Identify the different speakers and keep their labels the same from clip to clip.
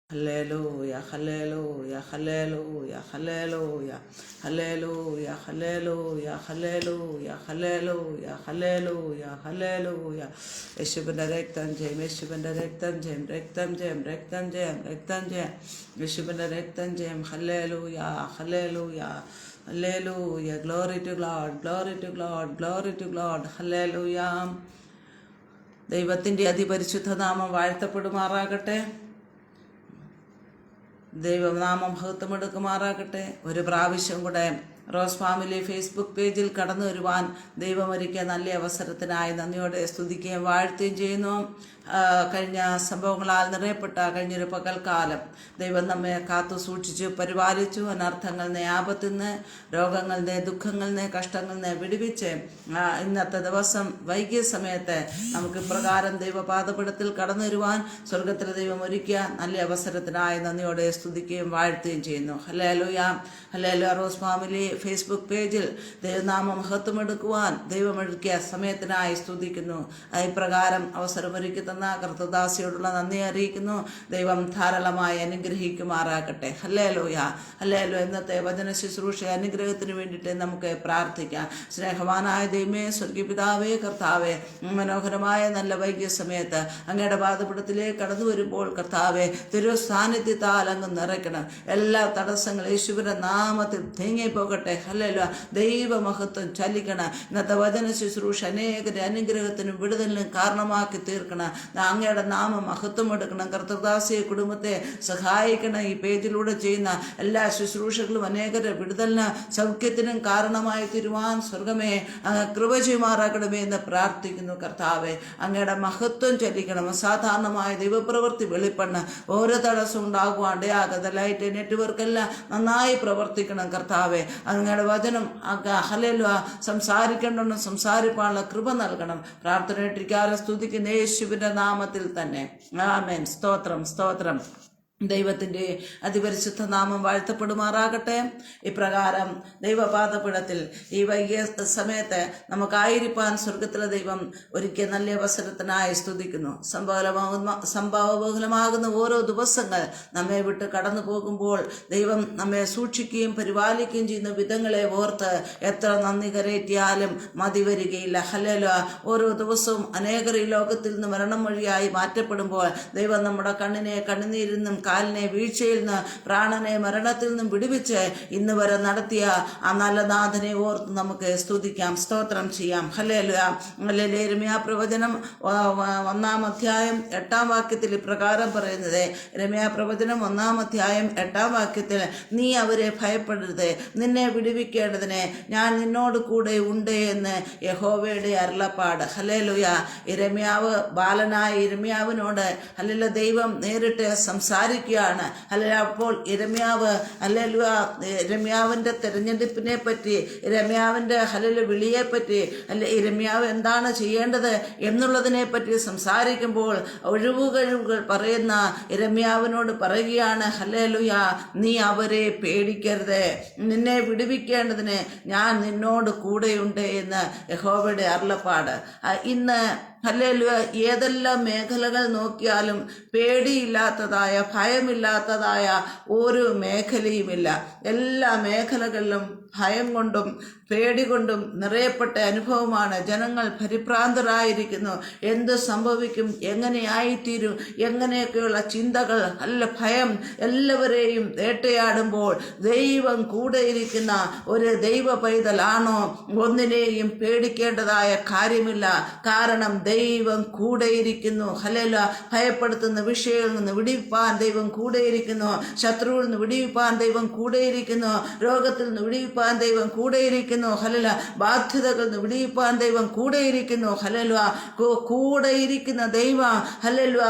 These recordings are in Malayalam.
Speaker 1: Hallelujah, hallelujah, hallelujah, hallelujah, hallelujah, hallelujah, hallelujah, hallelujah, hallelujah, hallelujah. യേശുവിൻ്റെ രക്തം ജയം, യേശുവിൻ്റെ രക്തം ജയം, രക്തം ജയം, രക്തം ജയം, രക്തം ജയം, യേശുവിൻ്റെ രക്തം ജയം. Hallelujah, hallelujah, hallelujah. Glory to God, glory to God, glory to God. Hallelujah. ദൈവത്തിൻ്റെ അതിപരിശുദ്ധ നാമം വാഴ്ത്തപ്പെടുമാറാകട്ടെ. ദൈവനാമം മഹത്വമെടുക്കുമാറാകട്ടെ. ഒരു പ്രാവശ്യം കൂടെ റോസ് ഫാമിലി ഫേസ്ബുക്ക് പേജിൽ കടന്നു വരുവാൻ ദൈവമൊരുക്കിയ നല്ല അവസരത്തിനായി നന്ദിയോടെ സ്തുതിക്കുകയും വാഴ്ത്തുകയും ചെയ്യുന്നു. കഴിഞ്ഞ സംഭവങ്ങളാൽ നിറയപ്പെട്ട കഴിഞ്ഞൊരു പകൽക്കാലം ദൈവം നമ്മെ കാത്തു സൂക്ഷിച്ചു പരിപാലിച്ചു. അനർത്ഥങ്ങളിൽ നിന്ന്, ആപത്തിൽ നിന്ന്, രോഗങ്ങളിൽ നിന്ന്, ദുഃഖങ്ങളിൽ നിന്ന്, കഷ്ടങ്ങളിൽ നിന്ന് വിടുവിച്ച് ഇന്നത്തെ ദിവസം വൈകിയ സമയത്ത് നമുക്ക് ഇപ്രകാരം ദൈവപാദപീഠത്തിൽ കടന്നു വരുവാൻ സ്വർഗത്തിലെ ദൈവം ഒരുക്കിയ നല്ല അവസരത്തിനായി നന്ദിയോടെ സ്തുതിക്കുകയും വാഴ്ത്തുകയും ചെയ്യുന്നു. Hallelujah, hallelujah. Rose family Facebook പേജിൽ ദൈവനാമ മഹത്വമെടുക്കുവാൻ ദൈവമൊരുക്കിയ സമയത്തിനായി സ്തുതിക്കുന്നു. ഇപ്രകാരം അവസരമൊരുക്കി തന്ന കർത്തദാസിയോടുള്ള നന്ദി അറിയിക്കുന്നു. ദൈവം ധാരാളമായി അനുഗ്രഹിക്കുമാറാകട്ടെ. Hallelujah, hallelujah. ഇന്നത്തെ വചന ശുശ്രൂഷ അനുഗ്രഹത്തിന് വേണ്ടിയിട്ട് നമുക്ക് പ്രാർത്ഥിക്കാം. സ്നേഹവാനായ ദൈവമേ, സ്വർഗീയ പിതാവേ, കർത്താവേ, മനോഹരമായ നല്ല വൈകിയ സമയത്ത് അങ്ങയുടെ പാദപീഠത്തിലേക്ക് കടന്നു വരുമ്പോൾ കർത്താവേ, തിരു സാന്നിധ്യത്താൽ അങ്ങ് നിറയ്ക്കണം. എല്ലാ തടസ്സങ്ങളും യേശുവിന്റെ നാമത്തിൽ തേങ്ങിപ്പോകട്ടെ. ഹല്ലേലൂയ. ദൈവമഹത്വം ചലിക്കണം. ഇന്നത്തെ വചന ശുശ്രൂഷ അനേകരുടെ അനുഗ്രഹത്തിനും വിടുതലിനും കാരണമാക്കി തീർക്കണം. അങ്ങയുടെ നാമം മഹത്വം എടുക്കണം. കർത്തദാസിയെ കുടുംബത്തെ സഹായിക്കണം. ഈ പേജിലൂടെ ചെയ്യുന്ന എല്ലാ ശുശ്രൂഷകളും അനേകരുടെ വിടുതലിന് സൗഖ്യത്തിനും കാരണമായി തീരുവാൻ സ്വർഗമേ കൃപ ചെയ്യുമാറാക്കണമേ എന്ന് പ്രാർത്ഥിക്കുന്നു. കർത്താവെ, അങ്ങയുടെ മഹത്വം ചലിക്കണം. അസാധാരണമായ ദൈവപ്രവൃത്തി വെളിപ്പെടണം. ഓരോ തടസ്സം ഉണ്ടാകുവാണ്ടയാകത ലൈറ്റ് നെറ്റ്വർക്കെല്ലാം നന്നായി പ്രവർത്തിക്കണം. കർത്താവെ, അങ്ങയുടെ വചനം ഹല്ലേലൂയ സംസാരിക്കേണ്ടവണ്ണം സംസാരിപ്പാനുള്ള കൃപ നൽകണം. പ്രാർത്ഥന ഇട്ടിരിക്കാതെ സ്തുതിക്കുന്ന യേശുവിന്റെ നാമത്തിൽ തന്നെ ആമേൻ. സ്തോത്രം, സ്തോത്രം. ദൈവത്തിൻ്റെ അതിപരിശുദ്ധ നാമം വാഴ്ത്തപ്പെടുമാറാകട്ടെ. ഇപ്രകാരം ദൈവപാദപീഠത്തിൽ ഈ വൈകിയ സമയത്ത് നമുക്കായിരിക്കാൻ സ്വർഗത്തിലെ ദൈവം ഒരുക്കിയ നല്ല അവസരത്തിനായി സ്തുതിക്കുന്നു. സംഭവബഹുലമാകുന്ന ഓരോ ദിവസങ്ങൾ നമ്മെ വിട്ട് കടന്നു പോകുമ്പോൾ ദൈവം നമ്മെ സൂക്ഷിക്കുകയും പരിപാലിക്കുകയും ചെയ്യുന്ന വിധങ്ങളെ ഓർത്ത് എത്ര നന്ദി കരയറ്റിയാലും മതി വരികയില്ല. ഹല്ലേലൂയ. ഓരോ ദിവസവും അനേകർ ഈ ലോകത്തിൽ നിന്ന് മരണം വഴിയായി മാറ്റപ്പെടുമ്പോൾ ദൈവം നമ്മുടെ കണ്ണിനെ കണ്ണുനീരിൽ നിന്നും കാലിനെ വീഴ്ചയിൽ നിന്ന് പ്രാണനെ മരണത്തിൽ നിന്നും വിടുവിച്ച് ഇന്ന് വരെ നടത്തിയ ആ നല്ല നാഥനെ ഓർത്ത് നമുക്ക് സ്തുതിക്കാം, സ്തോത്രം ചെയ്യാം. ഹല്ലേലൂയ. യിരെമ്യാ പ്രവചനം 1-ാം അധ്യായം 8-ാം വാക്യത്തിൽ ഇപ്രകാരം പറയുന്നത്. യിരെമ്യാ പ്രവചനം 1-ാം അധ്യായം 8-ാം വാക്യത്തിൽ, നീ അവരെ ഭയപ്പെടരുത്, നിന്നെ വിടുവിക്കേണ്ടതിന് ഞാൻ നിന്നോട് കൂടെ ഉണ്ട് എന്ന് യഹോവയുടെ അരുളപ്പാട്. ഹല്ലേലൂയ. യിരെമ്യാവ്, ബാലനായ യിരെമ്യാവിനോട് ഹല്ലേലൂയ ദൈവം നേരിട്ട് സംസാരിക്കുകയാണ്. ഹല്ലേലൂയ. അപ്പോൾ യിരെമ്യാവ് ഹല്ലേലൂയ യിരെമ്യാവിന്റെ തെരഞ്ഞെടുപ്പിനെ പറ്റി, യിരെമ്യാവിന്റെ ഹല്ലേലൂയ വിളിയെ പറ്റി, യിരെമ്യാവ് എന്താണ് ചെയ്യേണ്ടത് എന്നുള്ളതിനെ പറ്റി സംസാരിക്കുമ്പോൾ ഒഴിവുകഴിവുകൾ പറയുന്ന യിരെമ്യാവിനോട് പറയുകയാണ്, ഹല്ലേലൂയ നീ അവരെ പേടിക്കരുത്, നിന്നെ വിടുവിക്കേണ്ടതിന് ഞാൻ നിന്നോട് കൂടെയുണ്ട് എന്ന് യഹോവയുടെ അരുളപ്പാട്. ഇന്ന് ഹല്ലേലൂയ ഏതെല്ലാം മേഖലകൾ നോക്കിയാലും പേടിയില്ലാത്തതായ, ഭയമില്ലാത്തതായ ഒരു മേഖലയുമില്ല. എല്ലാ മേഖലകളിലും ഭയം കൊണ്ടും പേടി കൊണ്ടും നിറയപ്പെട്ട അനുഭവമാണ്. ജനങ്ങൾ പരിഭ്രാന്തരായിരിക്കുന്നു. എന്ത് സംഭവിക്കും, എങ്ങനെയായിത്തീരും, എങ്ങനെയൊക്കെയുള്ള ചിന്തകൾ, അല്ല ഭയം എല്ലാവരെയും വേട്ടയാടുമ്പോൾ ദൈവം കൂടെയിരിക്കുന്ന ഒരു ദൈവ പൈതലാണോ? ഒന്നിനെയും പേടിക്കേണ്ടതായ കാര്യമില്ല. കാരണം ദൈവം കൂടെയിരിക്കുന്നു. ഹല്ലേലൂയ. ഭയപ്പെടുത്തുന്ന വിഷയങ്ങളിൽ നിന്ന് വിടിവിപ്പാൻ ദൈവം കൂടെയിരിക്കുന്നു. ശത്രുവിൽ നിന്ന് വിടിവിപ്പാൻ ദൈവം കൂടെയിരിക്കുന്നു. രോഗത്തിൽ നിന്ന് വിടിവിപ്പാൻ ദൈവം കൂടെയിരിക്കുന്നു. ഹല്ലേലൂയ. ബാധ്യതകളിൽ നിന്ന് വിടിവിപ്പാൻ ദൈവം കൂടെയിരിക്കുന്നു. ഹല്ലേലൂയ. കൂടെയിരിക്കുന്ന ദൈവം ഹല്ലേലൂയ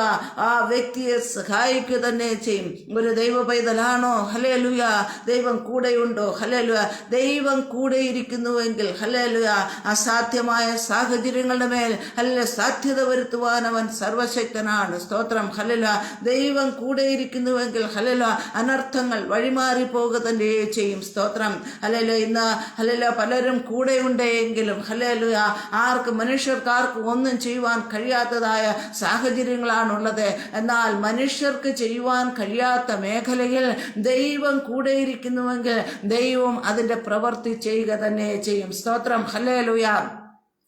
Speaker 1: ആ വ്യക്തിയെ സഹായിക്കുക തന്നെ ചെയ്യും. ഒരു ദൈവ പൈതലാണോ? ഹല്ലേലൂയ. ദൈവം കൂടെയുണ്ടോ? ഹല്ലേലൂയ. ദൈവം കൂടെയിരിക്കുന്നുവെങ്കിൽ ഹല്ലേലൂയ അസാധ്യമായ സാഹചര്യങ്ങളുടെ മേൽ ഹല്ലേലൂയ സാധ്യത വരുത്തുവാൻ അവൻ സർവശക്തനാണ്. സ്തോത്രം. ഹല്ലേലൂയ. ദൈവം കൂടെയിരിക്കുന്നുവെങ്കിൽ ഹല്ലേലൂയ അനർത്ഥങ്ങൾ വഴിമാറി പോകുക തന്നെ ചെയ്യും. സ്തോത്രം. ഹല്ലേലൂയ. ഹല്ലേലൂയ ഇന്ന് ഹല്ലേലൂയ പലരും കൂടെയുണ്ടെങ്കിലും ഹല്ലേലൂയ മനുഷ്യർക്ക് ഒന്നും ചെയ്യുവാൻ കഴിയാത്തതായ സാഹചര്യങ്ങളാണുള്ളത്. എന്നാൽ മനുഷ്യർക്ക് ചെയ്യുവാൻ കഴിയാത്ത മേഖലയിൽ ദൈവം കൂടെയിരിക്കുന്നുവെങ്കിൽ ദൈവം അതിൻ്റെ പ്രവൃത്തി ചെയ്യുക തന്നെ ചെയ്യും. സ്തോത്രം. ഹല്ലേലൂയ.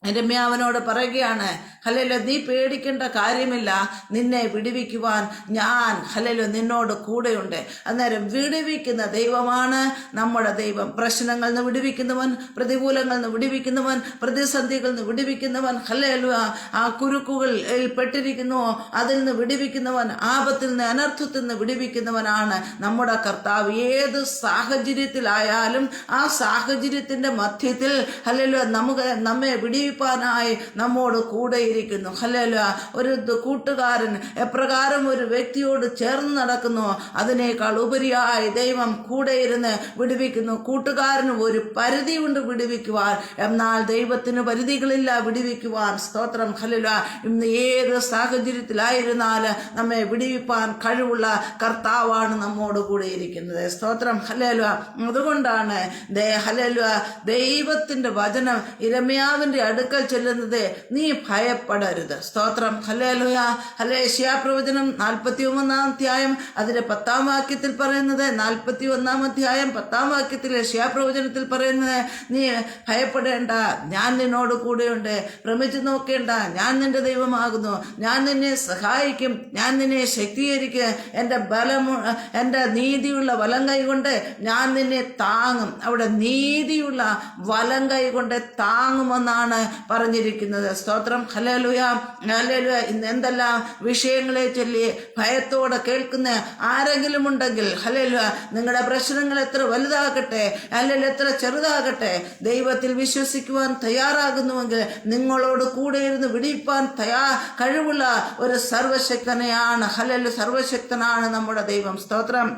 Speaker 1: യിരെമ്യാവിനോട് പറയുകയാണ്, ഹല്ലേലൂയ, നീ പേടിക്കേണ്ട കാര്യമില്ല, നിന്നെ വിടുവിക്കുവാൻ ഞാൻ ഹല്ലേലൂയ നിന്നോട് കൂടെയുണ്ട്. അന്നേരം വിടുവിക്കുന്ന ദൈവമാണ് നമ്മുടെ ദൈവം. പ്രശ്നങ്ങളിൽ നിന്ന് വിടുവിക്കുന്നവൻ, പ്രതികൂലങ്ങളിൽ നിന്ന് വിടുവിക്കുന്നവൻ, പ്രതിസന്ധികളിൽ നിന്ന് വിടുവിക്കുന്നവൻ, ഹല്ലേലൂയ ആ കുരുക്കുകളിൽ പെട്ടിരിക്കുന്നു അതിൽ നിന്ന് വിടുവിക്കുന്നവൻ, ആപത്തിൽ നിന്ന് അനർത്ഥത്തിൽ നിന്ന് വിടുവിക്കുന്നവനാണ് നമ്മുടെ കർത്താവ്. ഏത് സാഹചര്യത്തിലായാലും ആ സാഹചര്യത്തിൻ്റെ മധ്യത്തിൽ ഹല്ലേലൂയ നമ്മെ വിടുവിപ്പാനായി നമ്മോട് കൂടെയിരിക്കുന്നു. ഹല്ലേലൂയ. ഒരു കൂട്ടുകാരൻ എപ്രകാരം ഒരു വ്യക്തിയോട് ചേർന്ന് നടക്കുന്നു, അതിനേക്കാൾ ഉപരിയായി ദൈവം കൂടെ ഇരുന്ന് വിടുവിക്കുന്നു. കൂട്ടുകാരന് ഒരു പരിധി കൊണ്ട് വിടുവിക്കുവാൻ, എന്നാൽ ദൈവത്തിന് പരിധികളില്ല വിടുവിക്കുവാൻ. സ്തോത്രം. ഹല്ലേലൂയ. ഇന്ന് ഏത് സാഹചര്യത്തിലായിരുന്നാൽ നമ്മെ വിടുവിപ്പാൻ കഴിവുള്ള കർത്താവാണ് നമ്മോട് കൂടെ ഇരിക്കുന്നത്. സ്തോത്രം. ഹല്ലേലൂയ. അതുകൊണ്ടാണ് ഹല്ലേലൂയ ദൈവത്തിൻ്റെ വചനം യിരെമ്യാവിൻ്റെ അടുക്കൽ ചെല്ലുന്നത്, നീ ഭയപ്പെടരുത്. സ്തോത്രം. ഹല്ലേലൂയ. യെശയ്യാപ്രവചനം 41 അധ്യായം അതിന്റെ 10 വാക്യത്തിൽ പറയുന്നത്, 41 അധ്യായം 10 വാക്യത്തിൽ യെശയ്യാപ്രവചനത്തിൽ പറയുന്നത്, നീ ഭയപ്പെടേണ്ട, ഞാൻ നിന്നോട് കൂടെയുണ്ട്. ഭ്രമിച്ചു നോക്കേണ്ട, ഞാൻ നിന്റെ ദൈവമാകുന്നു. ഞാൻ നിന്നെ സഹായിക്കും, ഞാൻ നിന്നെ ശക്തീകരിക്കും. എൻ്റെ നീതിയുള്ള വലം കൈ കൊണ്ട് ഞാൻ നിന്നെ താങ്ങും. അവിടെ നീതിയുള്ള വലം കൈ കൊണ്ട് താങ്ങുമെന്നാണ് പറഞ്ഞിരിക്കുന്നത്. സ്തോത്രം. ഹല്ലേലൂയ. ഹല്ലേലൂയ. ഇന്ന് എന്തെല്ലാം വിഷയങ്ങളെ ചൊല്ലി ഭയത്തോടെ കേൾക്കുന്ന ആരെങ്കിലും ഉണ്ടെങ്കിൽ ഹല്ലേലൂയ, നിങ്ങളുടെ പ്രശ്നങ്ങൾ എത്ര വലുതാകട്ടെ അല്ലെങ്കിൽ എത്ര ചെറുതാകട്ടെ, ദൈവത്തിൽ വിശ്വസിക്കുവാൻ തയ്യാറാകുന്നുവെങ്കിൽ നിങ്ങളോട് കൂടെ ഇരുന്ന് വിടിപ്പാൻ കഴിവുള്ള ഒരു സർവശക്തനെയാണ്. ഹല്ലേലൂയ. സർവശക്തനാണ് നമ്മുടെ ദൈവം. സ്തോത്രം.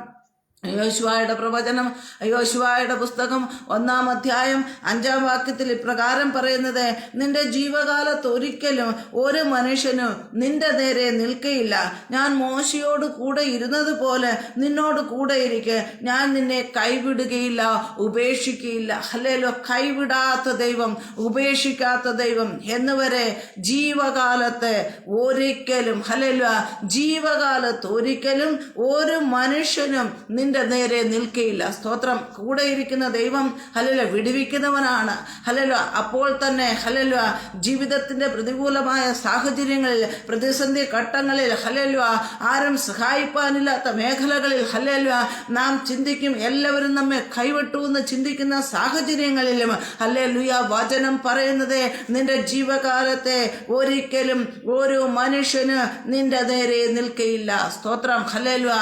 Speaker 1: യോശുവയുടെ പ്രവചനം, യോശുവയുടെ പുസ്തകം 1 അധ്യായം 5 വാക്യത്തിൽ ഇപ്രകാരം പറയുന്നത്, നിന്റെ ജീവകാലത്ത് ഒരിക്കലും ഒരു മനുഷ്യനും നിന്റെ നേരെ നിൽക്കയില്ല. ഞാൻ മോശയോട് കൂടെ ഇരുന്നത് പോലെ നിന്നോട് കൂടെ ഇരിക്കെ. ഞാൻ നിന്നെ കൈവിടുകയില്ല, ഉപേക്ഷിക്കുകയില്ല. ഹല്ലേലൂയ. കൈവിടാത്ത ദൈവം, ഉപേക്ഷിക്കാത്ത ദൈവം എന്നുവരെ ജീവകാലത്ത് ഒരിക്കലും, ഹല്ലേലൂയ, ജീവകാലത്ത് ഒരിക്കലും ഒരു മനുഷ്യനും നിന്റെ നേരെ നിൽക്കയില്ല. സ്തോത്രം. കൂടെ ഇരിക്കുന്ന ദൈവം ഹല്ലേലൂയ വിടുവിക്കുന്നവനാണ്. ഹല്ലേലൂയ. അപ്പോൾ തന്നെ ഹല്ലേലൂയ ജീവിതത്തിന്റെ പ്രതികൂലമായ സാഹചര്യങ്ങളിൽ, പ്രതിസന്ധി ഘട്ടങ്ങളിൽ, ഹല്ലേലൂയ ആരും സഹായിപ്പാനില്ലാത്ത മേഖലകളിൽ, ഹല്ലേലൂയ നാം ചിന്തിക്കും എല്ലാവരും നമ്മെ കൈവിട്ടു എന്ന് ചിന്തിക്കുന്ന സാഹചര്യങ്ങളിലും ഹല്ലേലൂയ വചനം പറയുന്നത്, നിന്റെ ജീവകാലത്തെ ഒരിക്കലും ഒരു മനുഷ്യന് നിന്റെ നേരെ നിൽക്കയില്ല. സ്തോത്രം. ഹല്ലേലൂയ.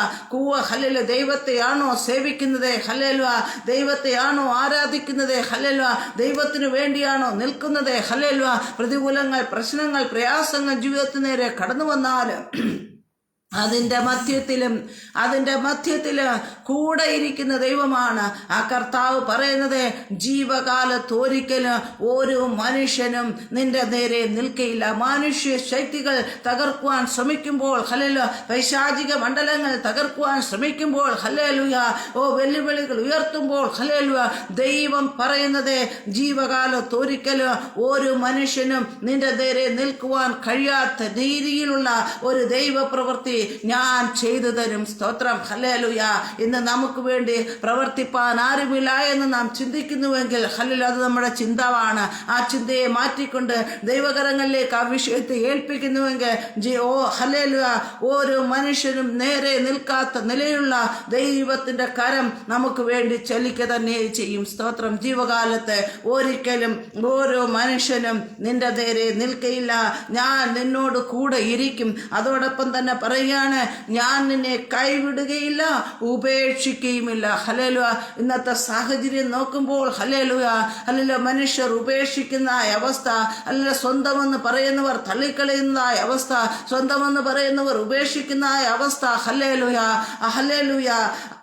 Speaker 1: ഹല്ലേലൂയ ദൈവത്തെയാണോ സേവിക്കുന്നത്? ഹല്ലേലൂയ ദൈവത്തെയാണോ ആരാധിക്കുന്നത്? ഹല്ലേലൂയ ദൈവത്തിന് വേണ്ടിയാണോ നിൽക്കുന്നത്? ഹല്ലേലൂയ പ്രതികൂലങ്ങൾ, പ്രശ്നങ്ങൾ, പ്രയാസങ്ങൾ ജീവിതത്തിന് നേരെ കടന്നു വന്നാൽ അതിൻ്റെ മധ്യത്തിൽ കൂടെ ഇരിക്കുന്ന ദൈവമാണ് ആ കർത്താവ് പറയുന്നത്, ജീവകാലത്തൊരിക്കലും ഒരു മനുഷ്യനും നിന്റെ നേരെ നിൽക്കയില്ല. മനുഷ്യ ശക്തികൾ തകർക്കുവാൻ ശ്രമിക്കുമ്പോൾ, ഹല്ലേലൂയ പൈശാചിക മണ്ഡലങ്ങൾ തകർക്കുവാൻ ശ്രമിക്കുമ്പോൾ, ഹല്ലേലൂയ വെല്ലുവിളികൾ ഉയർത്തുമ്പോൾ, ഹല്ലേലൂയ ദൈവം പറയുന്നത്, ജീവകാലത്തൊരിക്കലും ഒരു മനുഷ്യനും നിന്റെ നേരെ നിൽക്കുവാൻ കഴിയാത്ത രീതിയിലുള്ള ഒരു ദൈവപ്രവൃത്തി ഞാൻ ചെയ്തു തരും. സ്തോത്രം. ഹല്ലേലൂയ. ഇന്ന് നമുക്ക് വേണ്ടി പ്രവർത്തിപ്പാൻ ആരുമില്ല എന്ന് നാം ചിന്തിക്കുന്നുവെങ്കിൽ ഹല്ലേലൂയ അത് നമ്മുടെ ചിന്തമാണ്. ആ ചിന്തയെ മാറ്റിക്കൊണ്ട് ദൈവകരങ്ങളിലേക്ക് ആ വിഷയത്തെ ഏൽപ്പിക്കുന്നുവെങ്കിൽ ഹല്ലേലൂയ ഒരു മനുഷ്യനും നേരെ നിൽക്കാത്ത നിലയിലുള്ള ദൈവത്തിന്റെ കരം നമുക്ക് വേണ്ടി ചലിക്കുക തന്നെ ചെയ്യും. സ്തോത്രം. ജീവകാലത്ത് ഒരിക്കലും ഓരോ മനുഷ്യനും നിന്റെ നേരെ നിൽക്കയില്ല. ഞാൻ നിന്നോട് കൂടെ ഇരിക്കും. അതോടൊപ്പം തന്നെ പറയുകയാണ്, ഞാൻ നിന്നെ കൈവിടുകയില്ല, ഉപേക്ഷിക്കുകയുമില്ല. ഹല്ലേലൂയ. ഇന്നത്തെ സാഹചര്യം നോക്കുമ്പോൾ ഹല്ലേലൂയ മനുഷ്യർ ഉപേക്ഷിക്കുന്ന അവസ്ഥ, അല്ല സ്വന്തമെന്ന് പറയുന്നവർ തള്ളിക്കളയുന്ന അവസ്ഥ, സ്വന്തമെന്ന് പറയുന്നവർ ഉപേക്ഷിക്കുന്ന അവസ്ഥ. ഹല്ലേലൂയ.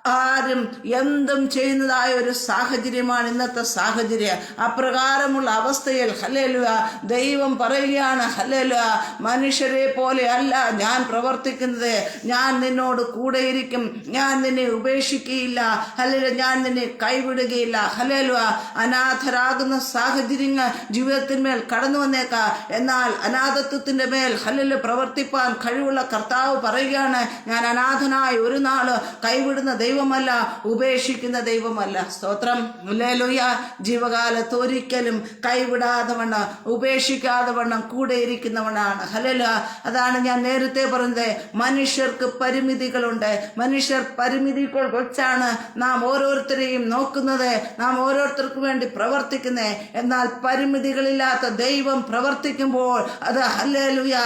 Speaker 1: ആരും എന്തും ചെയ്യുന്നതായ ഒരു സാഹചര്യമാണ് ഇന്നത്തെ സാഹചര്യം. അപ്രകാരമുള്ള അവസ്ഥയിൽ ഹല്ലേലൂയ ദൈവം പറയുകയാണ്, ഹല്ലേലൂയ മനുഷ്യരെ പോലെ അല്ല ഞാൻ പ്രവർത്തിക്കുന്നത്, ഞാൻ നിന്നോട് കൂടെയിരിക്കും, ഞാൻ നിന്നെ ഉപേക്ഷിക്കുകയില്ല, ഹല്ലേലൂയ ഞാൻ നിന്നെ കൈവിടുകയില്ല. ഹല്ലേലൂയ അനാഥരാകുന്ന സാഹചര്യങ്ങൾ ജീവിതത്തിന്മേൽ കടന്നു വന്നേക്കാം. എന്നാൽ അനാഥത്വത്തിന്റെ മേൽ ഹല്ലേലൂയ പ്രവർത്തിപ്പാൻ കഴിവുള്ള കർത്താവ് പറയുകയാണ്, ഞാൻ അനാഥനായി ഒരു നാള് കൈവിടുന്ന ദൈവമല്ല, ഉപേക്ഷിക്കുന്ന ദൈവമല്ല. സ്തോത്രം. ഹല്ലേലൂയ ജീവകാലത്ത് ഒരിക്കലും കൈവിടാതെ വണ്ണം ഉപേക്ഷിക്കാതെ വണ്ണം കൂടെ ഇരിക്കുന്നവനാണ്. ഹല്ലേലൂയ അതാണ് ഞാൻ നേരത്തെ പറഞ്ഞത്, മനുഷ്യർക്ക് പരിമിതികളുണ്ട്. മനുഷ്യർ പരിമിതികൾ വെച്ചാണ് നാം ഓരോരുത്തരെയും നോക്കുന്നത്, നാം ഓരോരുത്തർക്ക് വേണ്ടി പ്രവർത്തിക്കുന്നത്. എന്നാൽ പരിമിതികളില്ലാത്ത ദൈവം പ്രവർത്തിക്കുമ്പോൾ അത് ഹല്ലേലൂയ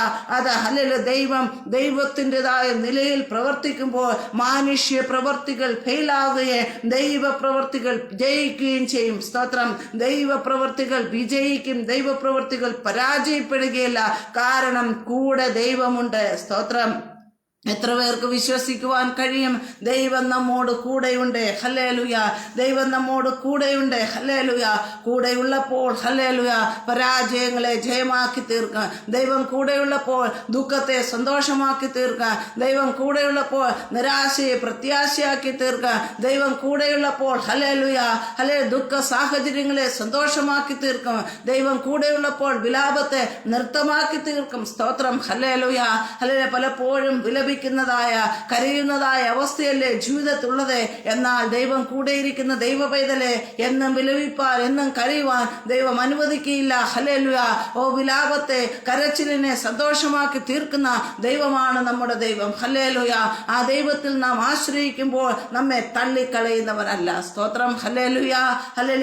Speaker 1: ദൈവം ദൈവത്തിൻ്റെതായ നിലയിൽ പ്രവർത്തിക്കുമ്പോൾ മാനുഷ്യ പ്രവർത്തികൾ ഫെയിലാവുകയും ദൈവ പ്രവർത്തികൾ ജയിക്കുകയും ചെയ്യും. സ്തോത്രം. ദൈവ പ്രവർത്തികൾ വിജയിക്കും, ദൈവ പ്രവർത്തികൾ പരാജയപ്പെടുകയില്ല. കാരണം കൂടെ ദൈവമുണ്ട്. സ്തോത്രം. എത്ര പേർക്ക് വിശ്വസിക്കുവാൻ കഴിയും? ദൈവം നമ്മോട് കൂടെയുണ്ട്. ഹല്ലേലൂയ ദൈവം നമ്മോട് കൂടെയുണ്ട്. ഹല്ലേലൂയ കൂടെയുള്ളപ്പോൾ ഹല്ലേലൂയ പരാജയങ്ങളെ ജയമാക്കി തീർക്കുക. ദൈവം കൂടെയുള്ളപ്പോൾ ദുഃഖത്തെ സന്തോഷമാക്കി തീർക്കുക. ദൈവം കൂടെയുള്ളപ്പോൾ നിരാശയെ പ്രത്യാശയാക്കി തീർക്കുക. ദൈവം കൂടെയുള്ളപ്പോൾ ഹല്ലേലൂയ ദുഃഖ സാഹചര്യങ്ങളെ സന്തോഷമാക്കി തീർക്കും. ദൈവം കൂടെയുള്ളപ്പോൾ വിലാപത്തെ നൃത്തമാക്കി തീർക്കും. സ്തോത്രം. ഹല്ലേലൂയ പലപ്പോഴും വിലപിക്കുന്നതായ കരയുന്നതായ അവസ്ഥയല്ലേ ജീവിതത്തിലുള്ളത്. എന്നാൽ ദൈവം കൂടെയിരിക്കുന്ന ദൈവ പൈതലെ എന്നും വിലപിപ്പാൻ എന്നും കരയുവാൻ ദൈവം അനുവദിക്കുകയില്ല. ഹല്ലേലൂയ വിലാപത്തെ കരച്ചിലിനെ സന്തോഷമാക്കി തീർക്കുന്ന ദൈവമാണ് നമ്മുടെ ദൈവം. ഹല്ലേലൂയ ആ ദൈവത്തിൽ നാം ആശ്രയിക്കുമ്പോൾ നമ്മെ തള്ളിക്കളയുന്നവനല്ല. സ്തോത്രം. ഹല്ലേലൂയ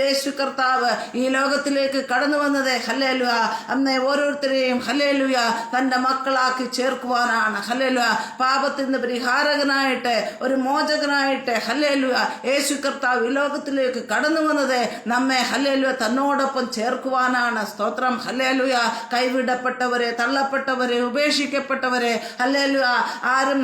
Speaker 1: യേശു കർത്താവ് ഈ ലോകത്തിലേക്ക് കടന്നു വന്നത് ഹല്ലേലൂയ അന്നേ ഓരോരുത്തരെയും ഹല്ലേലൂയ തന്റെ മക്കളാക്കി ചേർക്കുവാനാണ്. ഹല്ലേലൂയ പാപത്തിന് പരിഹാരകനായിട്ട് ഒരു മോചകനായിട്ട് ഹല്ലേലൂയ യേശു കർത്താവ് ഈ ലോകത്തിലേക്ക് കടന്നു വന്നത് നമ്മെ ഹല്ലേലൂയ തന്നോടൊപ്പം ചേർക്കുവാനാണ്. സ്തോത്രം. ഹല്ലേലൂയ കൈവിടപ്പെട്ടവരെ, തള്ളപ്പെട്ടവരെ, ഉപേക്ഷിക്കപ്പെട്ടവരെ ഹല്ലേലൂയ ആരും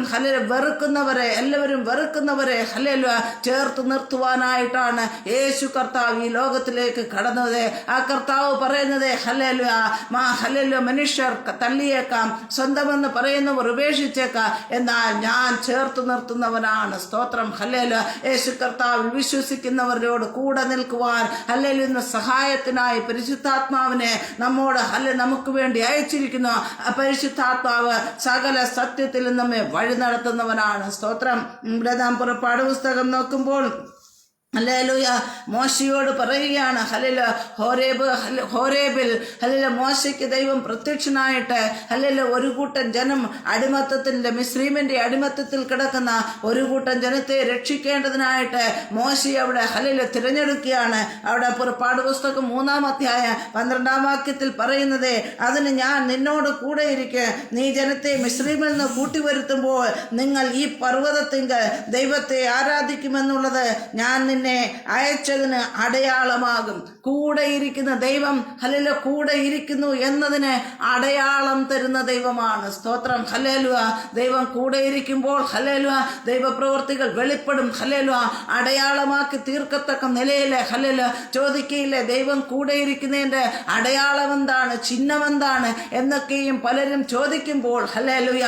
Speaker 1: വെറുക്കുന്നവരെ, എല്ലാവരും വെറുക്കുന്നവരെ ഹല്ലേലൂയ ചേർത്ത് നിർത്തുവാനായിട്ടാണ് യേശു കർത്താവ് ഈ ലോകത്തിലേക്ക് കടന്നത്. ആ കർത്താവ് പറയുന്നത് ഹല്ലേലൂയ മനുഷ്യർ തള്ളിയേക്കാം, സ്വന്തമെന്ന് പറയുന്നവർ ഉപേക്ഷിച്ചേക്കാം, എന്നാൽ ഞാൻ ചേർത്ത് നിർത്തുന്നവനാണ്. സ്തോത്രം. ഹല്ലേലൂയ യേശു കർത്താവിൽ വിശ്വസിക്കുന്നവരോട് കൂടെ നിൽക്കുവാൻ ഹല്ലേലൂയ ഇന്ന് സഹായത്തിനായി പരിശുദ്ധാത്മാവിനെ നമുക്ക് വേണ്ടി അയച്ചിരിക്കുന്നു. പരിശുദ്ധാത്മാവ് സകല സത്യത്തിൽ നമ്മെ വഴി നടത്തുന്നവനാണ്. സ്തോത്രം. ഇവിടെ നാം പുറപ്പാട് പുസ്തകം നോക്കുമ്പോൾ ഹല്ലേലൂയ മോശയോട് പറയുകയാണ്, ഹോരേബിൽ മോശയ്ക്ക് ദൈവം പ്രത്യക്ഷനായിട്ട് ഒരു കൂട്ടം ജനം അടിമത്തത്തിന്റെ മിസ്രീമിന്റെ അടിമത്തത്തിൽ കിടക്കുന്ന ഒരു കൂട്ടം ജനത്തെ രക്ഷിക്കേണ്ടതിനായിട്ട് മോശയെ അവിടെ തിരഞ്ഞെടുക്കുകയാണ്. അവിടെ പുറപ്പാട് പുസ്തകം 3-ാം അധ്യായം 12-ാം വാക്യത്തിൽ പറയുന്നത്, അതിന് ഞാൻ നിന്നോട് കൂടെ ഇരിക്കെ, നീ ജനത്തെ മിസ്രീമിൽ നിന്ന് കൂട്ടിവരുത്തുമ്പോൾ നിങ്ങൾ ഈ പർവ്വതത്തിങ്കൽ ദൈവത്തെ ആരാധിക്കുമെന്നുള്ളത് ഞാൻ നിന്നെ അയച്ചതിന് അടയാളമാകും. കൂടെയിരിക്കുന്ന ദൈവം കൂടെ ഇരിക്കുന്നു എന്നതിന് അടയാളം തരുന്ന ദൈവമാണ്. സ്തോത്രം. ഹല്ലേലൂയ ദൈവം കൂടെ ഇരിക്കുമ്പോൾ ഹല്ലേലൂയ ദൈവപ്രവൃത്തികൾ വെളിപ്പെടും. ഹല്ലേലൂയ അടയാളമാക്കി തീർക്കത്തക്ക നിലയിൽ ഹല്ലേലൂയ ചോദിക്കയില്ലേ, ദൈവം കൂടെ ഇരിക്കുന്നതിന്റെ അടയാളം എന്താണ്, ചിഹ്നം എന്താണ് എന്നൊക്കെയും പലരും ചോദിക്കുമ്പോൾ ഹല്ലേലൂയ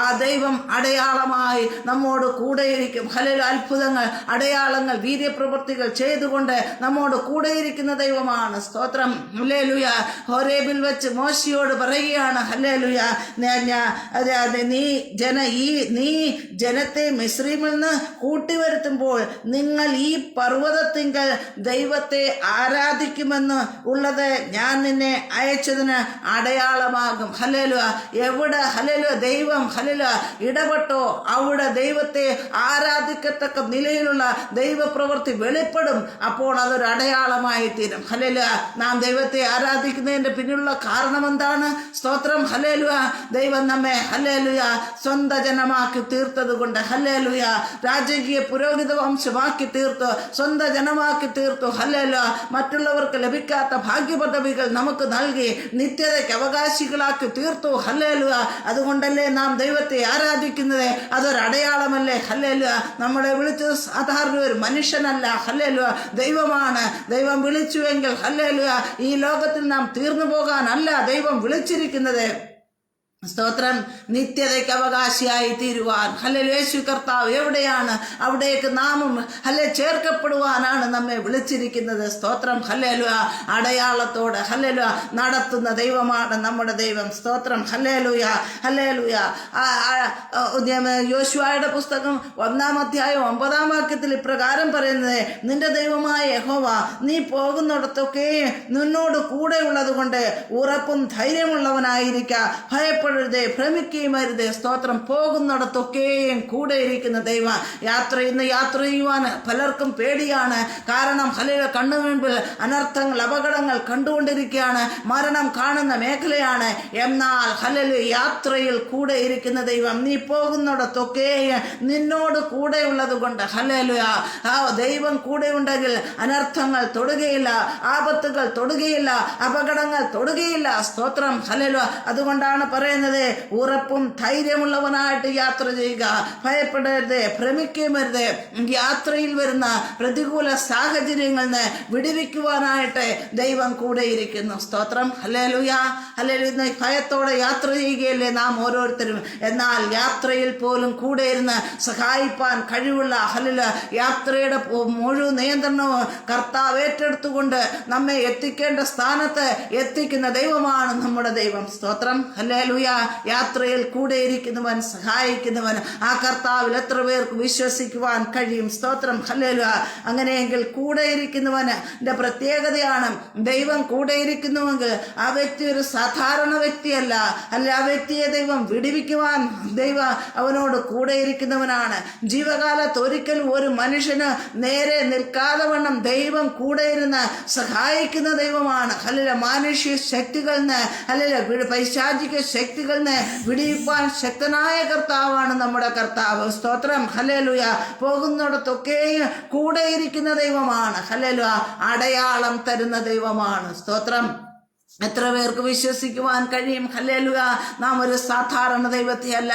Speaker 1: ആ ദൈവം അടയാളമായി നമ്മോട് കൂടെയിരിക്കും. ഹല്ലേലൂയ അത്ഭുതങ്ങൾ, അടയാളങ്ങൾ, വീര്യപ്രവൃത്തികൾ ചെയ്തുകൊണ്ട് നമ്മോട് കൂടെയിരിക്കുന്ന ദൈവമാണ്. സ്തോത്രം. ഹല്ലേലൂയ ഹോരേബിൽ വെച്ച് മോശയോട് പറയുകയാണ്, ഹല്ലേലൂയ നീ ജനത്തെ മിസ്രീമിൽ നിന്ന് കൂട്ടിവരുത്തുമ്പോൾ നിങ്ങൾ ഈ പർവ്വതത്തിങ്കൽ ദൈവത്തെ ആരാധിക്കുമെന്ന് ഉള്ളത് ഞാൻ നിന്നെ അയച്ചതിന് അടയാളമാകും. ഹല്ലേലൂയ എവിടെ ദൈവം ഇടപെട്ടോ അവിടെ ദൈവത്തെ ആരാധിക്കത്തക്ക നിലയിലുള്ള ദൈവപ്രവൃത്തി പ്രവൃത്തി വെളിപ്പെടും. അപ്പോൾ അതൊരു അടയാളമായി തീരും. ഹല്ലേലൂയ. നാം ദൈവത്തെ ആരാധിക്കുന്നതിന്റെ പിന്നിലുള്ള കാരണം എന്താണ്? സ്തോത്രം. ഹല്ലേലൂയ. ദൈവം നമ്മെ ഹല്ലേലൂയ സ്വന്ത ജനമാക്കി തീർത്തത് കൊണ്ട്, ഹല്ലേലൂയ, രാജകീയ പുരോഹിത വംശമാക്കി തീർത്തു, സ്വന്ത ജനമാക്കി തീർത്തു. ഹല്ലേലൂയ. മറ്റുള്ളവർക്ക് ലഭിക്കാത്ത ഭാഗ്യപദവികൾ നമുക്ക് നൽകി നിത്യതയ്ക്ക് അവകാശികളാക്കി തീർത്തു. ഹല്ലേലൂയ. അതുകൊണ്ടല്ലേ നാം ദൈവത്തെ ആരാധിക്കുന്നത്? അതൊരു അടയാളമല്ലേ? ഹല്ലേലൂയ. നമ്മളെ വിളിച്ചത് സാധാരണ ഒരു മനുഷ്യനല്ല, ഹല്ലേലൂയ, ദൈവമാണ്. ദൈവം വിളിച്ചുവെങ്കിൽ ഹല്ലേലൂയ ഈ ലോകത്തിൽ നാം തീർന്നു പോകാനല്ല ദൈവം വിളിച്ചിരിക്കുന്നത്. സ്തോത്രം. നിത്യതയ്ക്ക് അവകാശിയായി തീരുവാൻ. ഹല്ലേലൂയ. യേശു കർത്താവ് എവിടെയാണ്? അവിടേക്ക് നാമും ചേർക്കപ്പെടുവാനാണ് നമ്മെ വിളിച്ചിരിക്കുന്നത്. സ്തോത്രം. ഹല്ലേലൂയ. അടയാളത്തോടെ ഹല്ലേലൂയ നടത്തുന്ന ദൈവമാണ് നമ്മുടെ ദൈവം. സ്തോത്രം. ഹല്ലേലൂയ. ഹല്ലേലൂയ. യോശുവയുടെ പുസ്തകം 1-ാം അധ്യായം 9-ാം വാക്യത്തിൽ ഇപ്രകാരം പറയുന്നത്, നിന്റെ ദൈവമായ യഹോവ നീ പോകുന്നിടത്തൊക്കെ നിന്നോട് കൂടെ ഉള്ളത് കൊണ്ട് ഉറപ്പും ധൈര്യമുള്ളവനായിരിക്ക, ഭയപ്പെടും, ഭ്രമിക്കുകയും അരുത്. സ്തോത്രം. പോകുന്നിടത്തൊക്കെയും കൂടെ ഇരിക്കുന്ന ദൈവം. ഇന്ന് യാത്ര ചെയ്യുവാൻ പലർക്കും പേടിയാണ്. കാരണം ഹല്ലേലൂയ കണ്ണു മുൻപിൽ അനർത്ഥങ്ങൾ, അപകടങ്ങൾ കണ്ടുകൊണ്ടിരിക്കുകയാണ്. മരണം കാണുന്ന മേഖലയാണ്. എന്നാൽ ഹല്ലേലൂയ യാത്രയിൽ കൂടെ ഇരിക്കുന്ന ദൈവം. നീ പോകുന്നിടത്തൊക്കെയും നിന്നോട് കൂടെ ഉള്ളത് കൊണ്ട്, ഹല്ലേലൂയ, ദൈവം കൂടെ ഉണ്ടെങ്കിൽ അനർത്ഥങ്ങൾ തൊടുകയില്ല, ആപത്തുകൾ തൊടുകയില്ല, അപകടങ്ങൾ തൊടുകയില്ല. സ്തോത്രം. ഹല്ലേലൂയ. അതുകൊണ്ടാണ് പറയുന്നത്, ഉറപ്പും ധൈര്യമുള്ളവനായിട്ട് യാത്ര ചെയ്യുക, ഭയപ്പെടരുത്, ഭ്രമിക്കുമരുത്. യാത്രയിൽ വരുന്ന പ്രതികൂല സാഹചര്യങ്ങളിൽ നിന്ന് വിടുവിക്കുവാനായിട്ട് ദൈവം കൂടെ ഇരിക്കുന്നു. സ്തോത്രം. ഹല്ലേലൂയ. ഹല്ലേലൂയ. ഭയത്തോടെ യാത്ര ചെയ്യുകയല്ലേ നാം ഓരോരുത്തരും. എന്നാൽ യാത്രയിൽ പോലും കൂടെ ഇരുന്ന് സഹായിപ്പാൻ കഴിവുള്ള ഹല്ലേലൂയ യാത്രയുടെ മുഴുവൻ നിയന്ത്രണവും കർത്താവ് ഏറ്റെടുത്തുകൊണ്ട് നമ്മെ എത്തിക്കേണ്ട സ്ഥാനത്ത് എത്തിക്കുന്ന ദൈവമാണ് നമ്മുടെ ദൈവം. സ്തോത്രം. ഹല്ലേലൂയ. യാത്രയിൽ കൂടെ ഇരിക്കുന്നവൻ, സഹായിക്കുന്നവൻ, ആ കർത്താവിൽ എത്ര പേർക്ക് വിശ്വസിക്കുവാൻ കഴിയും? സ്തോത്രം. ഹല്ലേലൂയ. അങ്ങനെയെങ്കിൽ കൂടെ ഇരിക്കുന്നവന്റെ പ്രത്യേകതയാണ്, ദൈവം കൂടെ ഇരിക്കുന്നുവെങ്കിൽ ആ വ്യക്തി ഒരു സാധാരണ വ്യക്തിയല്ല. അല്ല, ആ വ്യക്തിയെ ദൈവം വിടുവിക്കുവാൻ ദൈവം അവനോട് കൂടെ ഇരിക്കുന്നവനാണ്. ജീവകാലത്ത് ഒരിക്കലും ഒരു മനുഷ്യന് നേരെ നിൽക്കാതെ വണ്ണം ദൈവം കൂടെ ഇരുന്ന് സഹായിക്കുന്ന ദൈവമാണ്. ഹല്ലേലൂയ. മാനുഷിക ശക്തികളിൽ നിന്ന്, ഹല്ലേലൂയ, പൈശാചിക ശക്തികളിൽ നിന്ന് വിടിയിപ്പാൻ ശക്തനായ കർത്താവാണ് നമ്മുടെ കർത്താവ്. സ്തോത്രം. ഹല്ലേലൂയ. പോകുന്നിടത്തൊക്കെയും കൂടെ ഇരിക്കുന്ന ദൈവമാണ്. ഹല്ലേലൂയ. അടയാളം തരുന്ന ദൈവമാണ്. സ്തോത്രം. എത്ര പേർക്ക് വിശ്വസിക്കുവാൻ കഴിയും? ഹല്ലേലൂയ. നാം ഒരു സാധാരണ ദൈവത്തെയല്ല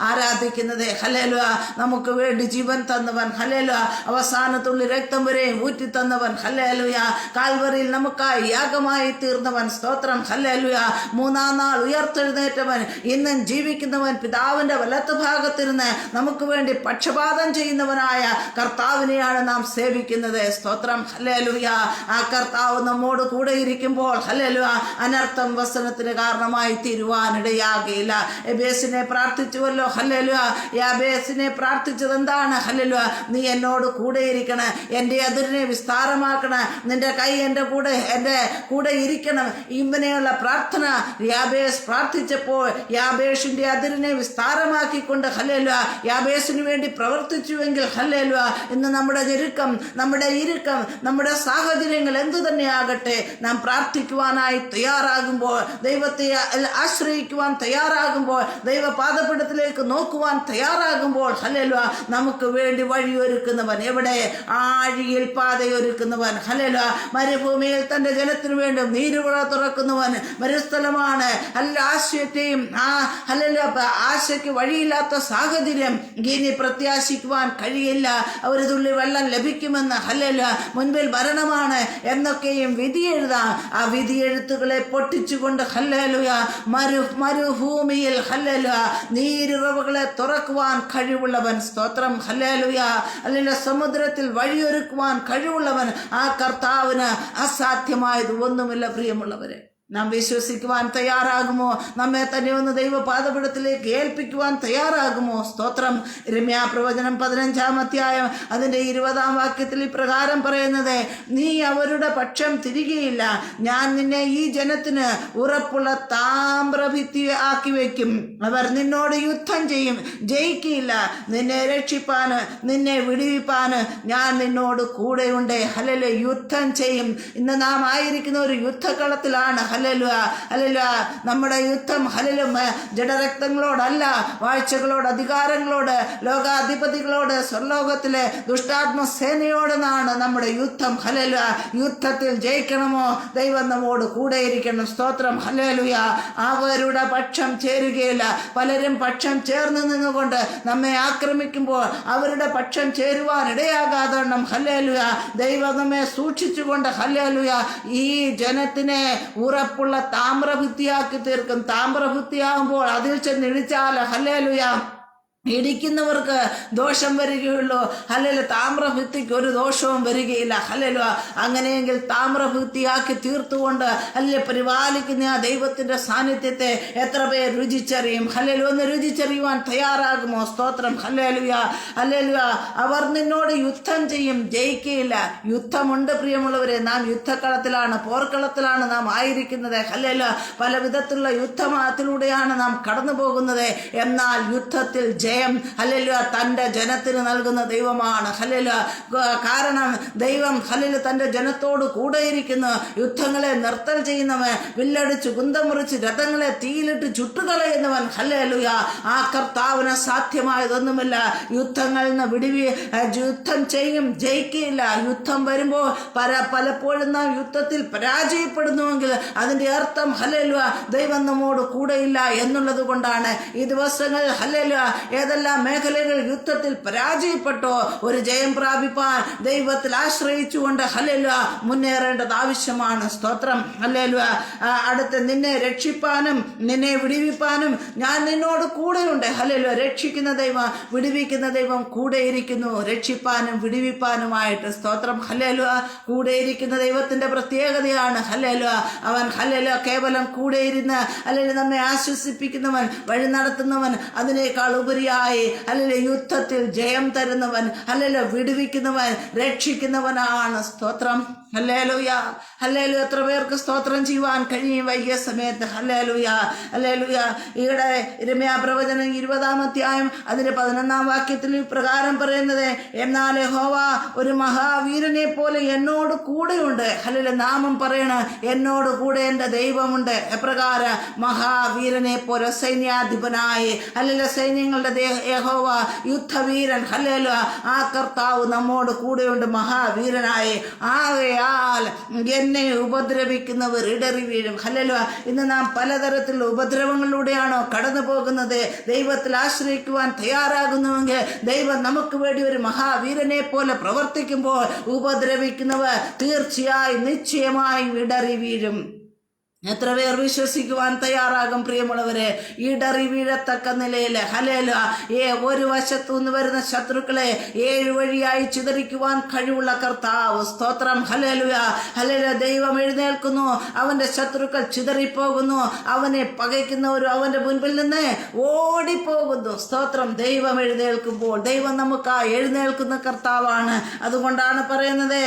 Speaker 1: ആരാധിക്കുന്നത്. ഹല്ലേലൂയ. നമുക്ക് വേണ്ടി ജീവൻ തന്നവൻ. ഹല്ലേലൂയ. അവസാനത്തുള്ളി രക്തം വരെ ഊറ്റി തന്നവൻ. ഹല്ലേലൂയ. കാൽവറിയിൽ നമുക്കായി യാഗമായി തീർന്നവൻ. സ്തോത്രം. ഹല്ലേലൂയ. 3-ാം നാൾ ഉയർത്തെഴുന്നേറ്റവൻ, ഇന്നും ജീവിക്കുന്നവൻ, പിതാവിന്റെ വലത്ത് ഭാഗത്തിരുന്ന് നമുക്ക് വേണ്ടി പക്ഷപാതം ചെയ്യുന്നവനായ കർത്താവിനെയാണ് നാം സേവിക്കുന്നത്. സ്തോത്രം. ഹല്ലേലൂയ. ആ കർത്താവ് നമ്മോട് കൂടെ ഇരിക്കുമ്പോൾ ഹല്ലേലൂയ അനർത്ഥം വസനത്തിന് കാരണമായി തീരുവാനിടയാകില്ല. യബേസിനെ പ്രാർത്ഥിച്ചുവല്ലോ. ഹല്ലേലൂയ. യാബേസിനെ പ്രാർത്ഥിച്ചത് എന്താണ്? ഹല്ലേലൂയ, നീ എന്നോട് കൂടെ ഇരിക്കണം, എൻ്റെ അതിരിനെ വിസ്താരമാക്കണം, നിന്റെ കൈ എൻ്റെ കൂടെ ഇരിക്കണം. ഇങ്ങനെയുള്ള പ്രാർത്ഥന യാബേസ് പ്രാർത്ഥിച്ചപ്പോൾ യാബേഷിന്റെ അതിരിനെ വിസ്താരമാക്കിക്കൊണ്ട് ഹല്ലേലൂയ യാബേസിന് വേണ്ടി പ്രവർത്തിച്ചുവെങ്കിൽ ഹല്ലേലൂയ ഇന്ന് നമ്മുടെ ഞെരുക്കം, നമ്മുടെ ഇറുക്കം, നമ്മുടെ സാഹചര്യങ്ങൾ എന്തു തന്നെയാകട്ടെ, നാം പ്രാർത്ഥിക്കുവാനായി തയ്യാറാകുമ്പോൾ, ദൈവത്തെ ആശ്രയിക്കുവാൻ തയ്യാറാകുമ്പോൾ, ദൈവപാദപീഠത്തിലേക്ക് നോക്കുവാൻ തയ്യാറാകുമ്പോൾ ഹല്ലേലൂയ നമുക്ക് വേണ്ടി വഴിയൊരുക്കുന്നവൻ. എവിടെ? ആഴിയിൽ പാതയൊരുക്കുന്നവൻ. ഹല്ലേലൂയ. മരുഭൂമിയിൽ തന്റെ ജനത്തിനു വേണ്ടി നീരുറ തുറക്കുന്നവൻ. മരുസ്ഥലമാണ് ആശയത്തെയും ഹല്ലേലൂയ ആശയ്ക്ക് വഴിയില്ലാത്ത സാഹചര്യം ഇനി പ്രത്യാശിക്കുവാൻ കഴിയില്ല. ഒരു തുള്ളി വെള്ളം ലഭിക്കുമെന്ന് ഹല്ലേലൂയ, മുൻപിൽ മരണമാണ് എന്നൊക്കെയും വിധിയെഴുതാം. ആ വിധിയെഴുത്തുകളെ പൊട്ടിച്ചുകൊണ്ട് ഹല്ലേലൂയ മരുഭൂമിയിൽ ഹല്ലേലൂയ നീരുറവുകളെ തുറക്കുവാൻ കഴിവുള്ളവൻ. സ്തോത്രം. ഹല്ലേലൂയ. ഹല്ലേലൂയ. സമുദ്രത്തിൽ വഴിയൊരുക്കുവാൻ കഴിവുള്ളവൻ. ആ കർത്താവിന് അസാധ്യമായത് ഒന്നുമില്ല. പ്രിയമുള്ളവരെ, നാം വിശ്വസിക്കുവാൻ തയ്യാറാകുമോ? നമ്മെ തന്നെ ഒന്ന് ദൈവപാദപീഠത്തിലേക്ക് ഏൽപ്പിക്കുവാൻ തയ്യാറാകുമോ? സ്തോത്രം. യിരെമ്യാ പ്രവചനം 15-ാം അധ്യായം അതിൻ്റെ 20-ാം വാക്യത്തിൽ ഇപ്രകാരം പറയുന്നത്, നീ അവരുടെ പക്ഷം തിരികെയില്ല, ഞാൻ നിന്നെ ഈ ജനത്തിന് ഉറപ്പുള്ള താമ്രഭിത്തി ആക്കി വയ്ക്കും, അവർ നിന്നോട് യുദ്ധം ചെയ്യും, ജയിക്കില്ല, നിന്നെ രക്ഷിപ്പാന് നിന്നെ വിടുവിപ്പാന് ഞാൻ നിന്നോട് കൂടെയുണ്ട്. ഹല്ലേലൂയ. യുദ്ധം ചെയ്യും. ഇന്ന് നാം ആയിരിക്കുന്ന ഒരു യുദ്ധക്കളത്തിലാണ്. Hallelujah, hallelujah. നമ്മുടെ യുദ്ധം ഹല്ലേലൂയ ജഡരക്തങ്ങളോടല്ല, വാഴ്ചകളോട്, അധികാരങ്ങളോട്, ലോകാധിപതികളോട്, സ്വർലോകത്തിലെ ദുഷ്ടാത്മസേനയോടെന്നാണ് നമ്മുടെ യുദ്ധം. ഹല്ലേലൂയ. യുദ്ധത്തിൽ ജയിക്കണമോ? ദൈവം നമ്മോട് കൂടെയിരിക്കണം. സ്തോത്രം. ഹല്ലേലൂയ. അവരുടെ പക്ഷം ചേരുകയില്ല. പലരും പക്ഷം ചേർന്ന് നിന്നുകൊണ്ട് നമ്മെ ആക്രമിക്കുമ്പോൾ അവരുടെ പക്ഷം ചേരുവാൻ ഇടയാകാതെ ഹല്ലേലൂയ ദൈവം നമ്മെ സൂക്ഷിച്ചുകൊണ്ട് ഹല്ലേലൂയ ഈ ജനത്തിനെ ഉറപ്പുള്ള താമ്രഭിത്തിയാക്കി തീർക്കും. താമ്രഭിത്തിയാകുമ്പോൾ അതിൽ ചെന്ന് ഇടിച്ചാൽ ഹല്ലേലൂയ ഇടിക്കുന്നവർക്ക് ദോഷം വരികയുള്ളൂ. ഹല്ലേലൂയ. താമ്രഭിത്തിക്ക് ഒരു ദോഷവും വരികയില്ല. ഹല്ലേലൂയ. അങ്ങനെയെങ്കിൽ താമ്രഭിത്തിയാക്കി തീർത്തുകൊണ്ട് ഹല്ലേലൂയ പരിപാലിക്കുന്ന ആ ദൈവത്തിൻ്റെ സാന്നിധ്യത്തെ എത്ര പേർ രുചിച്ചറിയും? ഹല്ലേലൂയ. ഒന്ന് രുചിച്ചറിയുവാൻ തയ്യാറാകുമോ? സ്തോത്രം. Hallelujah, hallelujah. അവർ നിന്നോട് യുദ്ധം ചെയ്യും, ജയിക്കുകയില്ല. യുദ്ധമുണ്ട് പ്രിയമുള്ളവരെ. നാം യുദ്ധക്കളത്തിലാണ്, പോർക്കളത്തിലാണ് നാം ആയിരിക്കുന്നത്. ഹല്ലേലൂയ. പല വിധത്തിലുള്ള യുദ്ധത്തിലൂടെയാണ് നാം കടന്നു പോകുന്നത്. എന്നാൽ യുദ്ധത്തിൽ ഹല്ലേലൂയ തൻ്റെ ജനത്തിന് നൽകുന്ന ദൈവമാണ്. ഹല്ലേലൂയ. കാരണം ദൈവം ഹല്ലേലൂയ തൻ്റെ ജനത്തോട് കൂടെയിരിക്കുന്നു. യുദ്ധങ്ങളെ നിർത്തൽ ചെയ്യുന്നവൻ, വില്ലടിച്ച് കുന്തം മുറിച്ച് രഥങ്ങളെ തീയിലിട്ട് ചുട്ടുകളയുന്നവൻ. ഹല്ലേലൂയ. ആ കർത്താവിന് സാധ്യമായതൊന്നുമില്ല. യുദ്ധങ്ങളിൽ നിന്ന് യുദ്ധം ചെയ്യും, ജയിക്കുകയില്ല. യുദ്ധം വരുമ്പോൾ പലപ്പോഴും നാം യുദ്ധത്തിൽ പരാജയപ്പെടുന്നുവെങ്കിൽ അതിൻ്റെ അർത്ഥം ഹല്ലേലൂയ ദൈവം നമ്മോട് കൂടെയില്ല എന്നുള്ളത് കൊണ്ടാണ്. ഈ ദിവസങ്ങളിൽ ഹല്ലേലൂയ ഏതെല്ലാം മേഖലകൾ യുദ്ധത്തിൽ പരാജയപ്പെട്ടോ ഒരു ജയം പ്രാപിപ്പാൻ ദൈവത്തിൽ ആശ്രയിച്ചുകൊണ്ട് ഹല്ലേലൂയ മുന്നേറേണ്ടത് ആവശ്യമാണ്. സ്തോത്രം. ഹല്ലേലൂയ. അടുത്ത് നിന്നെ രക്ഷിപ്പാനും നിന്നെ വിടുവിപ്പാനും ഞാൻ നിന്നോട് കൂടെയുണ്ട്. ഹല്ലേലൂയ. രക്ഷിക്കുന്ന ദൈവം, വിടുവിക്കുന്ന ദൈവം കൂടെയിരിക്കുന്നു. രക്ഷിപ്പാനും വിടുവിപ്പാനുമായിട്ട്. സ്തോത്രം. ഹല്ലേലൂയ. കൂടെയിരിക്കുന്ന ദൈവത്തിന്റെ പ്രത്യേകതയാണ്. ഹല്ലേലൂയ. അവൻ ഹല്ലേലൂയ കേവലം കൂടെയിരുന്ന് അല്ലെങ്കിൽ നമ്മെ ആശ്വസിപ്പിക്കുന്നവൻ, വഴി നടത്തുന്നവൻ, അതിനേക്കാൾ ഉപരിയായി അല്ലെങ്കിൽ യുദ്ധത്തിൽ ജയം തരുന്നവൻ, അല്ലെങ്കിൽ വിടുവിക്കുന്നവൻ, രക്ഷിക്കുന്നവനാണ്. സ്തോത്രം. Hallelujah, hallelujah. എത്ര പേർക്ക് സ്തോത്രം ചെയ്യുവാൻ കഴിയും വൈകിയ സമയത്ത്? Hallelujah, hallelujah. ഇവിടെ യിരെമ്യാ പ്രവചനം 20-ാം അധ്യായം അതിന്റെ 11-ാം വാക്യത്തിൽ പ്രകാരം പറയുന്നത്, എന്നാൽ യഹോവ ഒരു മഹാവീരനെ പോലെ എന്നോട് കൂടെയുണ്ട്. ഹല്ലേലൂയ. നാമം പറയണ എന്നോട് കൂടെ എൻ്റെ ദൈവമുണ്ട്. എപ്രകാരം? മഹാവീരനെ പോലെ, സൈന്യാധിപനായി, അല്ലെങ്കിൽ സൈന്യങ്ങളുടെ യഹോവ യുദ്ധവീരൻ. ഹല്ലേലൂയ. ആ കർത്താവ് നമ്മോട് കൂടെയുണ്ട്, മഹാവീരനായി. ആകയാൽ എന്നെ ഉപദ്രവിക്കുന്നവർ ഇടറി വീഴും. ഹല്ലേലൂയ. ഇന്ന് നാം പലതരത്തിലുള്ള ഉപദ്രവങ്ങളിലൂടെയാണോ കടന്നു പോകുന്നത്? ദൈവത്തിൽ ആശ്രയിക്കുവാൻ തയ്യാറാകുന്നുവെങ്കിൽ ദൈവം നമുക്ക് വേണ്ടി ഒരു മഹാവീരനെ പോലെ പ്രവർത്തിക്കുമ്പോൾ ഉപദ്രവിക്കുന്നവർ തീർച്ചയായും നിശ്ചയമായും ഇടറി വീഴും. എത്ര പേർ വിശ്വസിക്കുവാൻ തയ്യാറാകും പ്രിയമുള്ളവരെ? ഇടറി വീഴത്തക്ക നിലയിൽ ഹല്ലേലൂയ ഒരു വശത്തു നിന്ന് വരുന്ന ശത്രുക്കളെ 7 വഴിയായി ചിതറിക്കുവാൻ കഴിവുള്ള കർത്താവ്. സ്തോത്രം. Hallelujah, hallelujah. ദൈവം എഴുന്നേൽക്കുന്നു, അവന്റെ ശത്രുക്കൾ ചിതറിപ്പോകുന്നു, അവനെ പകയ്ക്കുന്നവരും അവന്റെ മുൻപിൽ നിന്ന് ഓടിപ്പോകുന്നു. സ്തോത്രം. ദൈവം എഴുന്നേൽക്കുമ്പോൾ ദൈവം നമുക്കായി എഴുന്നേൽക്കുന്ന കർത്താവാണ്. അതുകൊണ്ടാണ് പറയുന്നത്,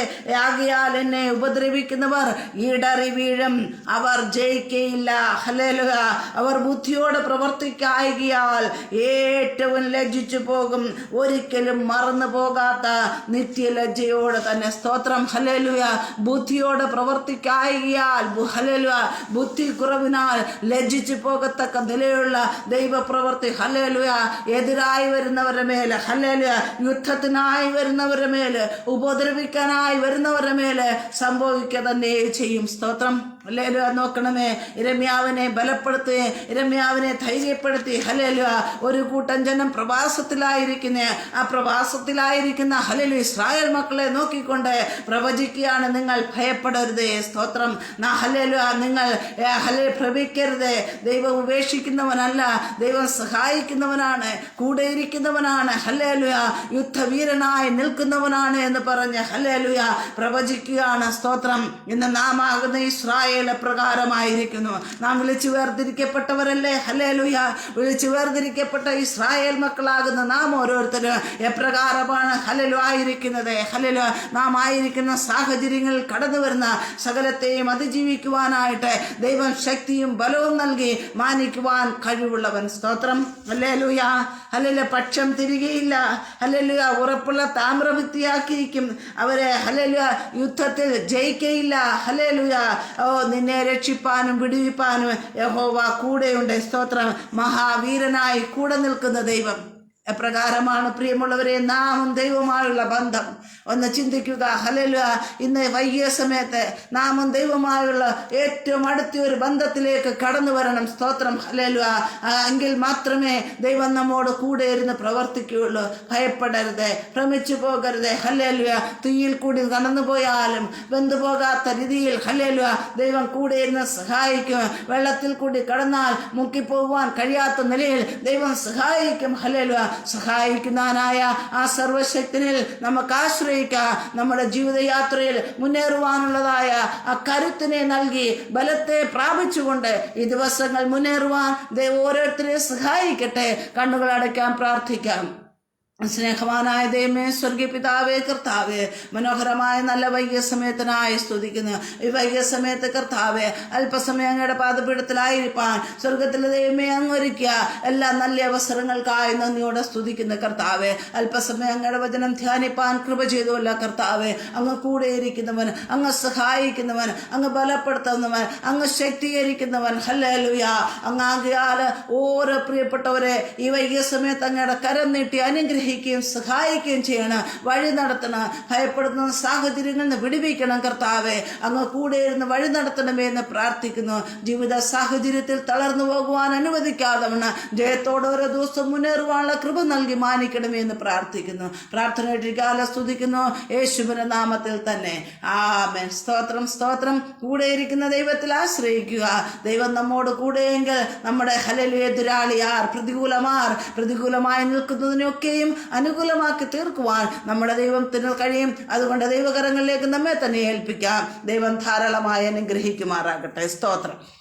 Speaker 1: ആകയാൽ എന്നെ ഉപദ്രവിക്കുന്നവർ ഇടറി വീഴും, അവർ ജയിക്കയില്ല. ഹല്ലേലൂയ. അവർ ബുദ്ധിയോടെ പ്രവർത്തിക്കായികയാൽ ഏറ്റവും ലജ്ജിച്ചു പോകും, ഒരിക്കലും മറന്നു പോകാത്ത നിത്യലജ്ജയോടെ തന്നെ. സ്തോത്രം. ഹല്ലേലൂയ. ബുദ്ധിയോടെ പ്രവർത്തിക്കായികയാൽ, ഹല്ലേലൂയ, ബുദ്ധി കുറവിനാൽ ലജ്ജിച്ചു പോകത്തക്ക നിലയുള്ള ദൈവപ്രവൃത്തി ഹല്ലേലൂയ എതിരായി വരുന്നവരുടെ മേൽ, ഹല്ലേലൂയ യുദ്ധത്തിനായി വരുന്നവരുടെ മേൽ, ഉപദ്രവിക്കാനായി വരുന്നവരുടെ മേൽ സംഭവിക്കുക തന്നെ ചെയ്യും. സ്തോത്രം. ഹല്ലേലൂയ. നോക്കണമേ, യിരെമ്യാവിനെ ബലപ്പെടുത്തി, യിരെമ്യാവിനെ ധൈര്യപ്പെടുത്തി. ഹല്ലേലൂയ. ഒരു കൂട്ടം ജനം പ്രവാസത്തിലായിരിക്കുന്ന, ആ പ്രവാസത്തിലായിരിക്കുന്ന ഹല്ലേലൂയ ഇസ്രായേൽ മക്കളെ നോക്കിക്കൊണ്ട് പ്രവചിക്കുകയാണ്, നിങ്ങൾ ഭയപ്പെടരുത്. സ്തോത്രം. ഹല്ലേലൂയ. നിങ്ങൾ ഹല്ലേലൂയ ഭ്രമിക്കരുത്. ദൈവം ഉപേക്ഷിക്കുന്നവനല്ല, ദൈവം സഹായിക്കുന്നവനാണ്, കൂടെയിരിക്കുന്നവനാണ്. ഹല്ലേലൂയ. യുദ്ധവീരനായി നിൽക്കുന്നവനാണ് എന്ന് പറഞ്ഞ് ഹല്ലേലൂയ പ്രവചിക്കുകയാണ്. സ്തോത്രം. ഇന്ന് നാം ആകുന്ന ഇസ്രായേൽ ഇസ്രായേൽ എപ്രകാരമായിരിക്കുന്നു. നാം വിളിച്ചു വേർതിരിക്കപ്പെട്ടവരല്ലേ? ഹല്ലേലൂയ. വിളിച്ചു വേർതിരിക്കപ്പെട്ട ഇസ്രായേൽ മക്കളാകുന്ന നാം ഓരോരുത്തരും എപ്രകാരമാണ് ഹല്ലേലൂയ ആയിരിക്കുന്നത്. ഹല്ലേലൂയ. നാം ആയിരിക്കുന്ന സാഹചര്യങ്ങളിൽ കടന്നു വരുന്ന സകലത്തെയും അതിജീവിക്കുവാനായിട്ട് ദൈവം ശക്തിയും ബലവും നൽകി മാനിക്കുവാൻ കഴിവുള്ളവൻ. സ്തോത്രം. ഹല്ലേലൂയ. ഹല്ലേലൂയ. പക്ഷം തിരികെയില്ല. ഹല്ലേലൂയ. ഉറപ്പുള്ള താമ്രഭിത്തിയാക്കിയിരിക്കും അവരെ. ഹല്ലേലൂയ. യുദ്ധത്തിൽ ജയിക്കയില്ല. ഹല്ലേലൂയ. നിന്നെ രക്ഷിപ്പാനും വിടുവിപ്പാനും യഹോവ കൂടെയുണ്ട്. സ്തോത്രം. മഹാവീരനായി കൂടെ നിൽക്കുന്ന ദൈവം. എപ്രകാരമാണ് പ്രിയമുള്ളവരെ നാമും ദൈവവുമായുള്ള ബന്ധം ഒന്ന് ചിന്തിക്കുക. ഹല്ലേലൂയ. ഇന്ന് വൈകിയ സമയത്ത് നാമും ദൈവവുമായുള്ള ഏറ്റവും അടുത്ത ഒരു ബന്ധത്തിലേക്ക് കടന്നു വരണം. സ്തോത്രം. ഹല്ലേലൂയ. എങ്കിൽ മാത്രമേ ദൈവം നമ്മോട് കൂടെ ഇരുന്ന് പ്രവർത്തിക്കുകയുള്ളൂ. ഭയപ്പെടരുത്, ഭ്രമിച്ചു പോകരുത്. ഹല്ലേലൂയ. തീയിൽ കൂടി കടന്നു പോയാലും വെന്തു പോകാത്ത രീതിയിൽ ഹല്ലേലൂയ ദൈവം കൂടെ ഇരുന്ന് സഹായിക്കും. വെള്ളത്തിൽ കൂടി കടന്നാൽ മുക്കിപ്പോകുവാൻ കഴിയാത്ത നിലയിൽ ദൈവം സഹായിക്കും. ഹല്ലേലൂയ. സഹായിക്കുന്നവനായ ആ സർവശക്തനിൽ നമുക്ക് ആശ്രയിക്കാം. നമ്മുടെ ജീവിതയാത്രയിൽ മുന്നേറുവാനുള്ളതായ ആ കരുത്തിനെ നൽകി ബലത്തെ പ്രാപിച്ചുകൊണ്ട് ഈ ദിവസങ്ങൾ മുന്നേറുവാൻ ദൈവം ഓരോരുത്തരെയും സഹായിക്കട്ടെ. കണ്ണുകൾ അടയ്ക്കാൻ പ്രാർത്ഥിക്കാം. സ്നേഹവാനായ ദൈവമേ, സ്വർഗീയ പിതാവേ, കർത്താവേ, മനോഹരമായ നല്ല വൈകിയ സമയത്തിനായി സ്തുതിക്കുന്നു. ഈ വൈകിയ സമയത്ത് കർത്താവേ, അല്പസമയം അങ്ങയുടെ പാദപീഠത്തിലായിരിക്കാൻ സ്വർഗത്തിലെ ദൈവമേ അങ്ങൊരുക്കിയ എല്ലാ നല്ല അവസരങ്ങൾക്കായി നന്ദിയോടെ സ്തുതിക്കുന്നു കർത്താവേ. അല്പസമയം അങ്ങയുടെ വചനം ധ്യാനിപ്പാൻ കൃപ ചെയ്തുവല്ല കർത്താവേ. അങ്ങ് കൂടെ ഇരിക്കുന്നവൻ, അങ്ങ് സഹായിക്കുന്നവൻ, അങ്ങ് ബലപ്പെടുത്തുന്നവൻ, അങ്ങ് ശക്തീകരിക്കുന്നവൻ. ഹല്ലേലൂയ. അങ്ങാകിയാൽ ഓരോ പ്രിയപ്പെട്ടവരെ ഈ വൈകിയ സമയത്ത് അങ്ങയുടെ കരം നീട്ടി അനുഗ്രഹിക്കുകയും സഹായിക്കുകയും ചെയ്യണം. വഴി നടത്തണം. ഭയപ്പെടുന്ന സാഹചര്യങ്ങളിൽ നിന്ന് വിടുവിക്കണം കർത്താവെ. അങ്ങ് കൂടെ ഇരുന്ന് വഴി നടത്തണമേ എന്ന് പ്രാർത്ഥിക്കുന്നു. ജീവിത സാഹചര്യത്തിൽ തളർന്നു പോകുവാൻ അനുവദിക്കാതെ ജയത്തോടെ ഓരോ ദിവസം മുന്നേറുവാനുള്ള കൃപ നൽകി മാനിക്കണമേ എന്ന് പ്രാർത്ഥിക്കുന്നു. പ്രാർത്ഥനയായിട്ട് സ്തുതിക്കുന്നു യേശുവിന്റെ നാമത്തിൽ തന്നെ. ആമേൻ. സ്തോത്രം. സ്തോത്രം. കൂടെയിരിക്കുന്ന ദൈവത്തിൽ ആശ്രയിക്കുക. ദൈവം നമ്മോട് കൂടെയെങ്കിൽ നമ്മുടെ ഹല്ലേലൂയ എതിരാളിയാർ, പ്രതികൂലമായി നിൽക്കുന്നതിനൊക്കെയും അനുകൂലമാക്കി തീർക്കുവാൻ നമ്മുടെ ദൈവത്തിന് കഴിയും. അതുകൊണ്ട് ദൈവകരങ്ങളിലേക്ക് നമ്മെ തന്നെ ഏൽപ്പിക്കാം. ദൈവം ധാരാളമായി അനുഗ്രഹിക്കുമാറാകട്ടെ. സ്തോത്രം.